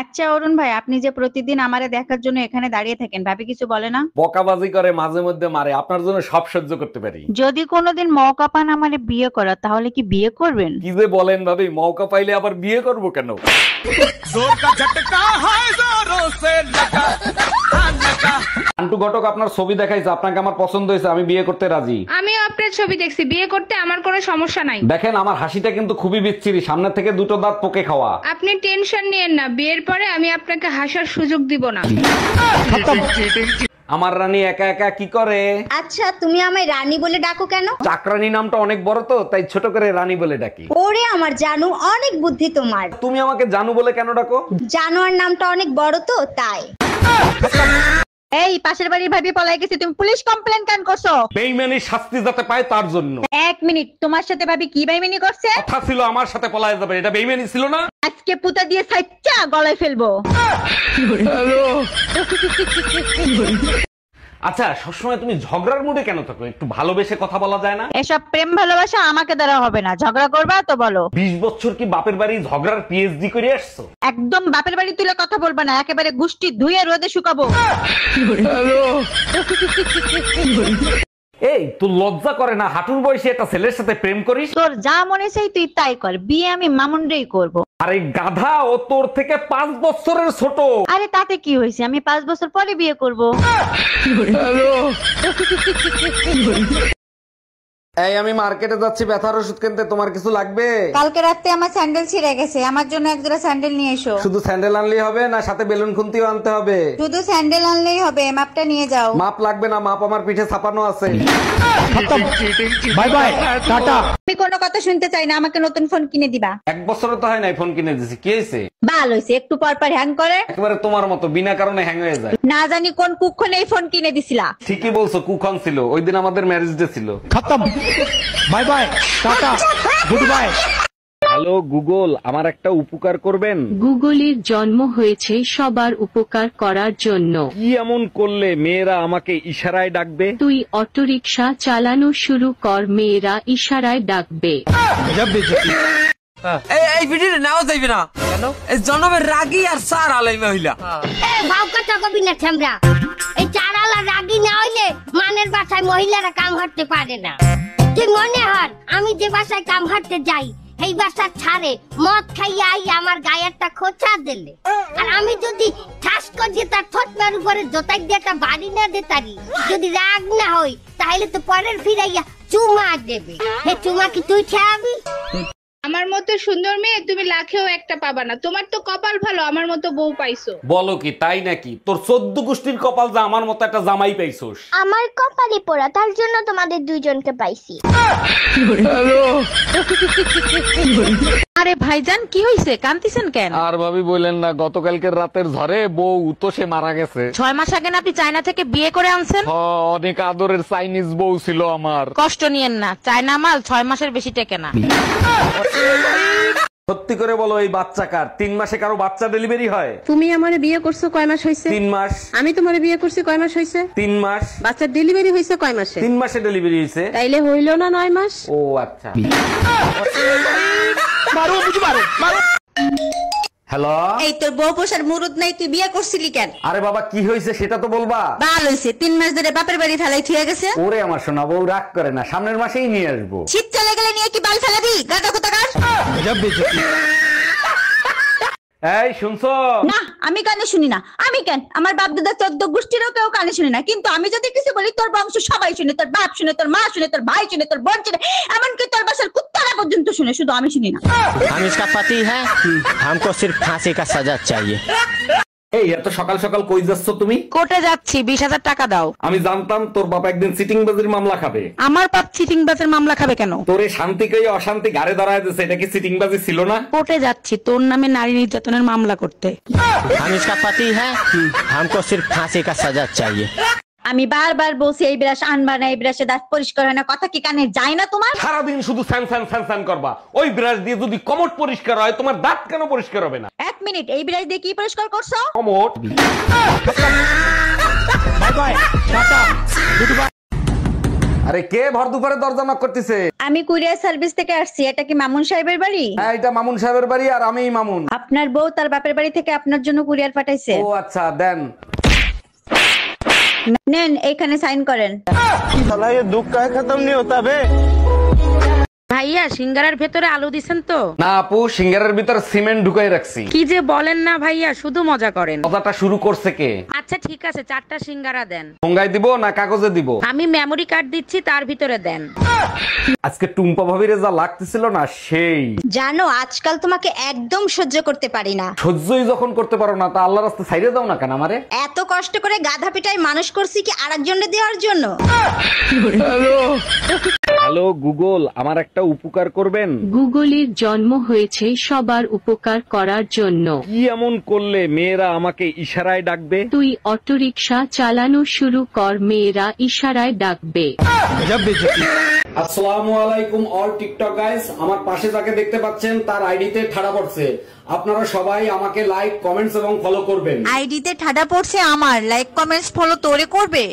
আচ্ছা অরুণ ভাই, আপনি যে প্রতিদিন আমারে দেখার জন্য এখানে দাঁড়িয়ে থাকেন, ভাবি কিছু বলে না? বকাবাজি করে, মাঝে মধ্যে মারে, আপনার জন্য সব সহ্য করতে পারি। যদি কোনোদিন মৌকা পান আমারে বিয়ে করা, তাহলে কি বিয়ে করবেন? কি যে বলেন ভাবি, মৌকা পাইলে আবার বিয়ে করব কেন? আন্টু ঘটক আপনার ছবি দেখাইছে, আপনাকে আমার পছন্দ হয়েছে, আমি বিয়ে করতে রাজি। আমিও আপনার ছবি দেখছি, বিয়ে করতে আমার কোনো সমস্যা নাই। দেখেন আমার হাসিটা কিন্তু খুবই বিচ্ছিরি, সামনে থেকে দুটো দাঁত পোকে খাওয়া। আপনি টেনশন নিয়েন না, বিয়ের পরে আমি আপনাকে হাসার সুযোগ দিব না। আমার রানী একা একা কি করে? আচ্ছা, তুমি আমায় রানী বলে ডাকো কেন? চাকরানী নামটা অনেক বড় তো, তাই ছোট করে রানী বলে ডাকি। ওরে আমার জানু, অনেক বুদ্ধি তোমার। তুমি আমাকে জানু বলে কেন ডাকো? জানোয়ার নামটা অনেক বড় তো, তাই। এই পাশের বাড়ির ভাবি পলাই গেছে, তুমি পুলিশ কমপ্লেন কেন করছো? বেইমানির শাস্তি যাতে পায় তার জন্য। এক মিনিট, তোমার সাথে ভাবি কি বেইমানি করছে? কথা ছিল আমার সাথে পলায় যাবে, এটা বেইমানি ছিল না? আজকে পুতা দিয়ে সাইচ্চা গলায় ফেলবো। আচ্ছা, সবসময় তুমি ঝগড়ার মুডে কেন থাকো? একটু ভালোবেসে কথা বলা যায় না? এসব প্রেম ভালোবাসা আমাকে দ্বারা হবে না, ঝগড়া করবা তো বলো। 20 বছর কি বাপের বাড়ি ঝগড়ার পিএইচডি করে আসছো? একদম বাপের বাড়ি তুলে কথা বলবা না, একেবারে গুষ্টি ধুয়ে রোদে শুকাবো। এই তোর লজ্জা করে না হাঁটুর বয়সে একটা ছেলের সাথে প্রেম করিস? তোর যা মনে চাই তুই তাই কর, বিয়ে আমি মামুনরেই করব। আরে গাধা, ও তোর থেকে 5 বছরের ছোট। আরে তাতে কি হয়েছে, আমি 5 বছর পরে বিয়ে করব। এই আমি মার্কেটে যাচ্ছি ব্যথার ওষুধ কিনতে, তোমার কিছু লাগবে? কালকে রাতে আমার স্যান্ডেল ছিঁড়ে গেছে, আমার জন্য এক জোড়া স্যান্ডেল নিয়ে এসো। শুধু স্যান্ডেল আনলেই হবে না, সাথে বেলুন খুন্তিও আনতে হবে? শুধু স্যান্ডেল আনলেই হবে, মাপটা নিয়ে যাও। মাপ লাগবে না, মাপ আমার পিঠে ছাপানো আছে। Bye bye, tata. আমি কোনো কথা শুনতে চাই না, আমাকে নতুন ফোন কিনে দিবা। 1 বছরও তো হয় নাই ফোন কিনে দিছি, কি হয়েছে? ভালো হয়েছে, একটু পর পর হ্যাং করে। একেবারে তোমার মতো বিনা কারণে হ্যাং হয়ে যায়। না জানি কোন কুক্ষণে এই ফোন কিনে দিছিলা। ঠিকই বলছো, কুখন ছিল, ওই দিন আমাদের ম্যারেজ ডে ছিল। খতম। Bye bye, tata, good bye. Hello Google, আমার একটা উপকার করবেন? গুগলের জন্ম হয়েছে সবার উপকার করার জন্য। কি এমন করলে মেয়েরা আমাকে ইশারায় ডাকবে? তুই অটোরিকশা চালানো শুরু কর, মেয়েরা ইশারায় ডাকবে। এই ভিডিও নাও যাইবে না কেন? এই জনমের রাগী আর সার আলাই মহিলা। এই ভাব কথা কবি না থামরা। এই চারালা রাগী না হইলে মানের বাসায় মহিলারা কাম হাঁটতে পারে না। তুই মনে হর আমি যে বাসায় কাম হাঁটতে যাই, এই বাসা ছাড়ে মদ খাইয়া আই আমার গায়েরটা খোঁচা দিলে, আর আমি যদি ঠাস করে তার ঠোঁটের উপরে জোতাই দিয়ে একটা বাড়ি না দিতারি, যদি রাগ না হই তাহলে তো পরের ফিরাইয়া চুমা দেবে। হে চুমা কি তুই খাবি? আমার মতো সুন্দর মেয়ে তুমি লাখেও একটা পাবা না। তোমার তো কপাল ভালো, আমার মতো বউ পাইছো। বলো কি, তাই নাকি? তোর 14 গোষ্ঠীর কপাল যা আমার মতো একটা জামাই পাইছোস। আমার কপালে পোড়া, তার জন্য তোমাদের দুইজনকে পাইছি। আরে ভাইজান কি হইছে, কান্দিছেন কেন? আর ভাবি বললেন না, গতকালকের রাতের ঝড়ে বউ উতোষে মারা গেছে। 6 মাস আগে না আপনি চায়না থেকে বিয়ে করে আনছেন? অনেক আদরের চাইনিজ বউ ছিল আমার। কষ্ট নিয়েন না, চায়না মাল 6 মাসের বেশি টেকে না। সত্যি করে বলো, এই বাচ্চা কার? 3 মাসে কারো বাচ্চা ডেলিভারি হয়? তুমি আমারে বিয়ে করছো কয় মাস হইছে? 3 মাস। আমি তোমারে বিয়ে করছি কয় মাস হইছে? 3 মাস। বাচ্চার ডেলিভারি হইছে কয় মাসে? 3 মাসে ডেলিভারি হয়েছে। তাইলে হইল না 9 মাস? ও আচ্ছা। হ্যালো, এই তোর বউ পোষার মুরুদ নাই, তুই বিয়ে করছিলি কেন? আরে বাবা কি হয়েছে সেটা তো বলবা। ভালো হয়েছে, 3 মাস ধরে বাপের বাড়ি ফেলাই থুয়ে গেছে। ওরে আমার সোনা বউ, রাগ করে না, সামনের মাসেই নিয়ে আসবো। শীত চলে গেলে নিয়ে কি বাল ফেলাবি? গাদা কোথাকার। এই শুনছো? না, আমি কানে শুনি না। আমি কেন? আমার বাপ দাদা 14 গোষ্ঠীরও কেউ কানে শুনে না, কিন্তু আমি যদি কিছু বলি তোর বংশ সবাই শুনে, তোর বাপ শুনে, তোর মা শুনে, তোর ভাই শুনে, তোর বোন শুনে, এমনকি তোর বাসার কুত্তারা পর্যন্ত শুনে, শুধু আমি শুনি না। हम इसका पति है, हमको सिर्फ फांसी का सजा चाहिए। এই এত সকাল সকাল কই যাচ্ছ তুমি? কোর্টে যাচ্ছি, 20,000 টাকা দাও। আমি জানতাম তোর বাবা একদিন সিটিংবাজির মামলা খাবে। আমার বাপ চিটিং বাসের মামলা খাবে কেন? তোরে শান্তি কই অশান্তি গাড়ে ধরায় দিছে, এটা কি সিটিংবাজি ছিল না? কোর্টে যাচ্ছি তোর নামে নারী নির্যাতনের মামলা করতে। हम इसका पति है, हमको सिर्फ फांसी का सजा चाहिए। আমি বারবার বলছি এই ব্রাশ আনবা না, এই ব্রাশে দাঁত পরিষ্কার হয় না, কথা কি কানে যায় না তোমার? সারাদিন শুধু স্যান স্যান স্যান স্যান করবা। ওই ব্রাশ দিয়ে যদি কমোড পরিষ্কার হয়, তোমার দাঁত কেন পরিষ্কার হবে না? 1 মিনিট, এই ব্রাশ দিয়ে কি পরিষ্কার করছো? Commode. Bye bye, tata, good bye. আরে কে ভর দুপুরে দরজা knock করতেছে? আমি কুরিয়ার সার্ভিস থেকে আসছি। এটা কি মামুন সাহেবের বাড়ি? হ্যাঁ, এটা মামুন সাহেবের বাড়ি আর আমিই মামুন। আপনার বউ তার বাপের বাড়ি থেকে আপনার জন্য কুরিয়ার পাঠাইছে। ও আচ্ছা, দেন। নেন, এখানে সাইন করেন। ভাইয়া সিঙ্গারার ভেতরে আলু দিছেন তো? না আপু, সিঙ্গারের ভিতর সিমেন্ট ঢুকাই রাখছি। কি যে বলেন না ভাইয়া, শুধু মজা করেন। কথাটা শুরু করছে কে? আচ্ছা ঠিক আছে, 4টা সিঙ্গারা দেন। ঠোঙ্গায় দিব না কাগজে দিব? আমি মেমরি কার্ড দিচ্ছি, তার ভিতরে দেন। আজকে টুম্পা ভাবিরে যা লাগতেছিল না সেই। জানো আজকাল তোমাকে একদম সহ্য করতে পারি না। সহ্যই যখন করতে পারো না, তা আল্লাহর রাস্তায় ছাইড়ে দাও না কেন আমারে? এত কষ্ট করে গাধা পিটাই মানুষ করছি কি আরেকজনকে দেওয়ার জন্য? হ্যালো গুগল, আমার একটা উপকার করবেন? গুগলের জন্ম হয়েছে সবার উপকার করার জন্য। কি এমন করলে মেয়েরা আমাকে ইশারায় ডাকবে? তুই অটোরিকশা চালানো শুরু কর, মেয়েরা ইশারায় ডাকবে। আসসালামু আলাইকুম অল টিকটক গাইস। আমার পাশে যাকে দেখতে পাচ্ছেন তার আইডিতে ঠাড়া পড়ছে। আপনারা সবাই আমাকে লাইক, কমেন্টস এবং ফলো করবেন। আইডিতে ঠাডা পড়ছে আমার, লাইক কমেন্টস ফলো তোরে করবে।